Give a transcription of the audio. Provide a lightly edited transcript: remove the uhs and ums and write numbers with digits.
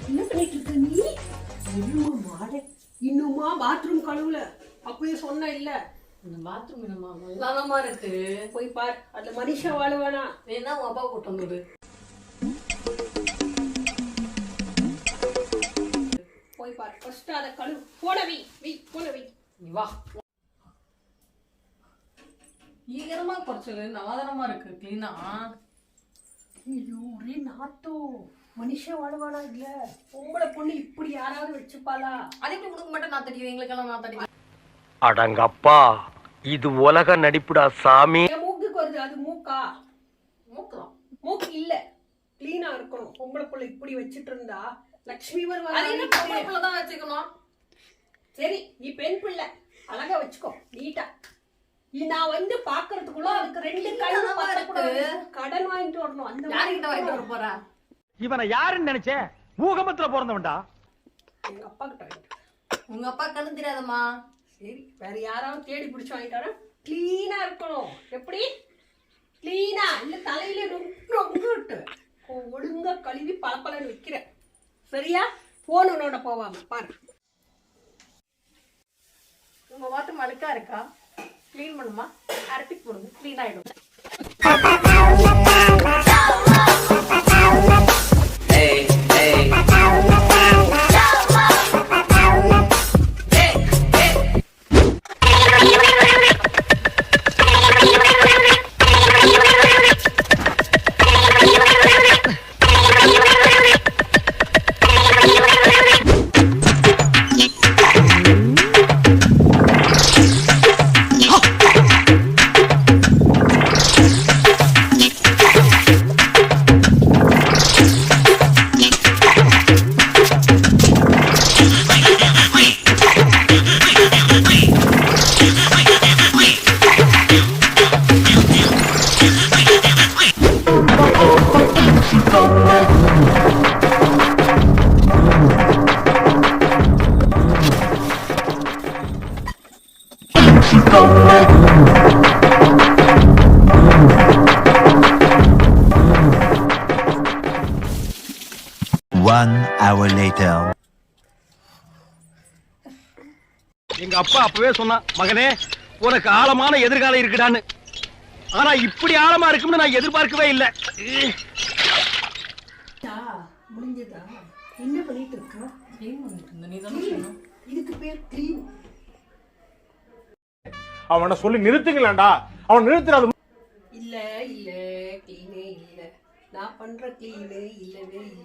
என்ன பண்ணிட்டு இருக்க நீ? இன்னுமா பாத்ரூம் கழுவுல? அப்பயே சொன்ன இல்ல இந்த பாத்ரூம் என்னமா நல்லாதாமா இருக்கு. போய் பார், அதுல மனுஷன் வாழுவானா? வேணா உங்க அப்பா கூட்டம் வந்துடு. போய் பார், ஃபர்ஸ்ட் அத கழுவு. போனவி போனவி நீ வா. ஈரமா குறைச்சது நல்லாதானமா இருக்கு கிளீனா. ஐயோ ஒரே நாத்தம். மனுஷன் வாழ்வானா? இல்ல பொம்பளை பொண்ணு இப்படி யாராவது வச்சுப்பாளா? அதே எப்படி கொடுக்க மாட்டேன் நான் தடிக்கிறேன். எங்களுக்கெல்லாம் நான் தடிக்கிறேன். அடங்கப்பா, இது உலக நடிப்புடா சாமி. மூக்குக்கு வருது, அது மூக்கா? மூக்கலாம். மூக்கு இல்ல, கிளீனா இருக்கணும். பொம்பளை பொண்ணு இப்படி வச்சிட்டு இருந்தா லட்சுமி வருவாங்க. தான் வச்சுக்கணும். சரி, நீ பெண் பிள்ளை, அழகா வச்சுக்கோ நீட்டா. நான் வந்து பாக்குறதுக்குள்ள அதுக்கு 2 கடன் வாங்கிட்டு வரணும். அந்த யாருக்கிட்ட வாங்கிட்டு வர போறா? இவனை யாருன்னு நினைச்சேன்? பூகம்பத்துல பிறந்தவன்டா. எங்க அப்பா கிட்ட வாங்கிட்டு. உங்க அப்பா கண்ணு தெரியாதம்மா. சரி, வேற யாராவது தேடி பிடிச்சு வாங்கிட்டாரா? கிளீனா இருக்கணும். எப்படி கிளீனா? இல்ல தலையில ரொம்ப ஒழுங்கா கழுவி பளபளன்னு வைக்கிறேன். சரியா? போனோட போவாம பாரு. உங்க வாட்டும் அழுக்கா இருக்கா? கிளீன் பண்ணுமா? அரப்பிக் போடுங்க, கிளீன் ஆயிடும். One hour later. எங்க அப்பா அப்பவே சொன்னான், மகனே உனக்கு ஆழமான எதிர்காலம் இருக்குடான்னு. ஆனா இப்படி ஆழமா இருக்கும்னு நான் எதிர்பார்க்கவே இல்லை. முடிஞ்சதா? என்ன பண்ணிட்டு இருக்க? கிளீன் பண்ணிட்டு இருந்த. நீ தானே சொன்ன. இதுக்கு பேர் கிளீன். அவனை சொல்லி நிறுத்துங்களேன்டா. அவன் நிறுத்துறது இல்ல இல்ல, கிளீனே இல்ல. நான் பண்ற கிளீனு இல்லவே இல்லை.